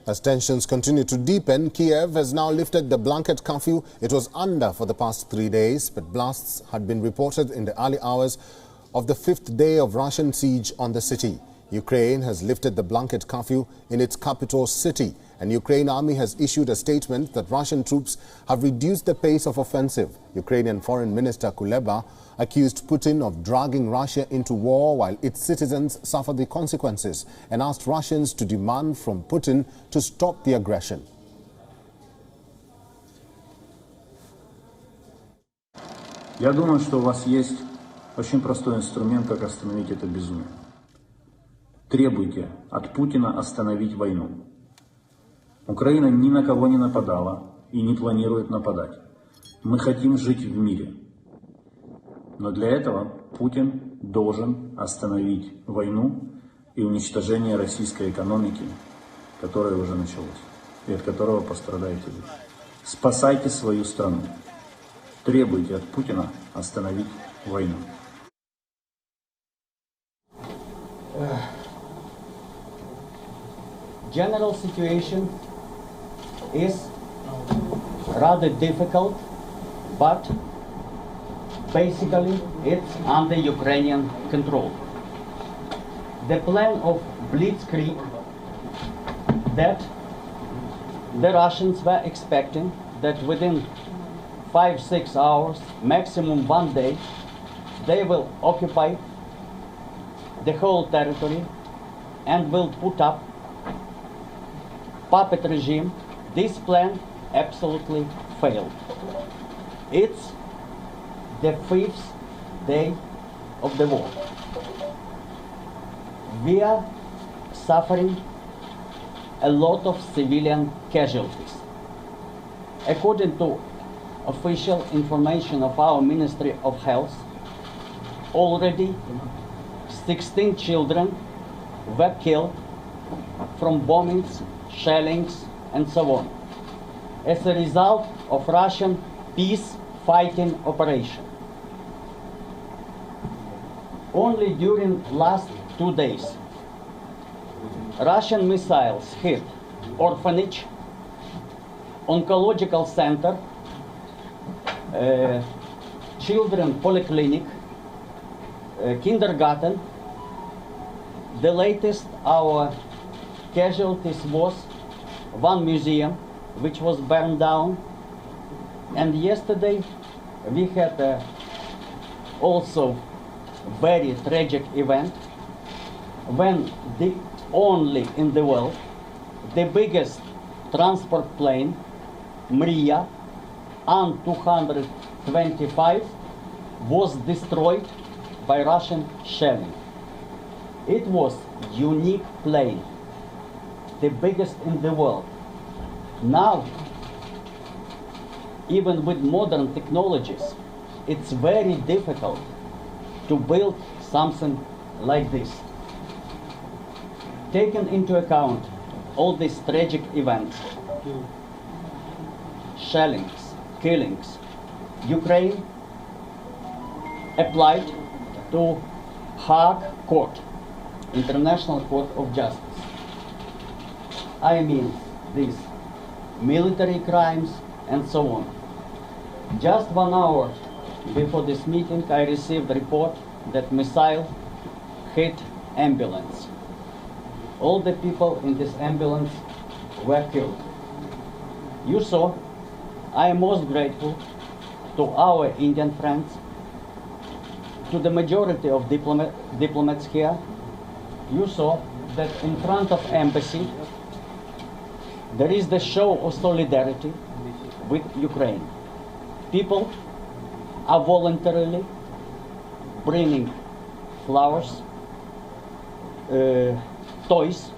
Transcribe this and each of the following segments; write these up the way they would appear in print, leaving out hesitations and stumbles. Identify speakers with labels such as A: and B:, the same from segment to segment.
A: As tensions continue to deepen, Kiev has now lifted the blanket curfew it was under for the past 3 days, but blasts had been reported in the early hours of the 5th day of Russian siege on the city. Ukraine has lifted the blanket curfew in its capital city, and Ukraine Army has issued a statement that Russian troops have reduced the pace of offensive. Ukrainian Foreign Minister Kuleba accused Putin of dragging Russia into war while its citizens suffer the consequences, and asked Russians to demand from Putin to stop the aggression.
B: Я думаю, что у вас есть очень простой инструмент, как остановить это безумие. Требуйте от Путина остановить войну. Украина ни на кого не нападала и не планирует нападать. Мы хотим жить в мире. Но для этого Путин должен остановить войну и уничтожение российской экономики, которое уже началось, и от которого пострадаете вы. Спасайте свою страну. Требуйте от Путина остановить войну.
C: General situation is rather difficult, but basically it's under Ukrainian control. The plan of blitzkrieg that the Russians were expecting that within 5-6 hours, maximum 1 day, they will occupy the whole territory and will put up puppet regime. This plan absolutely failed. It's the 5th day of the war. We are suffering a lot of civilian casualties. According to official information of our Ministry of Health, already 16 children were killed from bombings, shellings, and so on, as a result of Russian peace-fighting operation. Only during last 2 days, Russian missiles hit orphanage, oncological center, children polyclinic, kindergarten. The latest our casualties was one museum which was burned down, and yesterday we had also very tragic event when the only in the world the biggest transport plane, Mriya An-225, was destroyed by Russian shelling. It was unique plane, the biggest in the world. Now, even with modern technologies, it's very difficult to build something like this. Taking into account all these tragic events, shellings, killings, Ukraine applied to Hague Court, International Court of Justice. I mean these military crimes and so on. Just 1 hour before this meeting, I received a report that missile hit ambulance. All the people in this ambulance were killed. You saw, I am most grateful to our Indian friends, to the majority of diplomats here. You saw that in front of embassy, there is the show of solidarity with Ukraine. People are voluntarily bringing flowers, toys,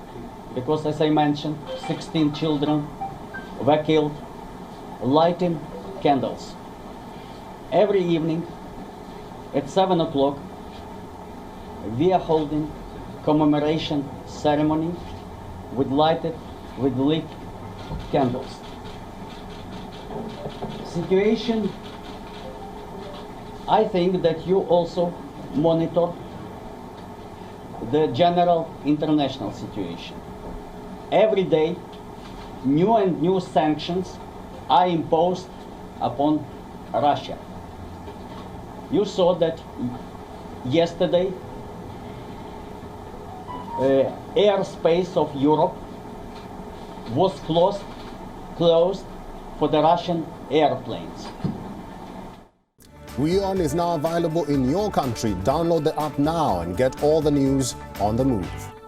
C: because as I mentioned, 16 children were killed, lighting candles. Every evening at 7 o'clock, we are holding commemoration ceremony with lit candles. Situation, I think that you also monitor the general international situation. Every day new sanctions are imposed upon Russia. You saw that yesterday airspace of Europe was closed for the Russian airplanes.
A: WION is now available in your country. Download the app now and get all the news on the move.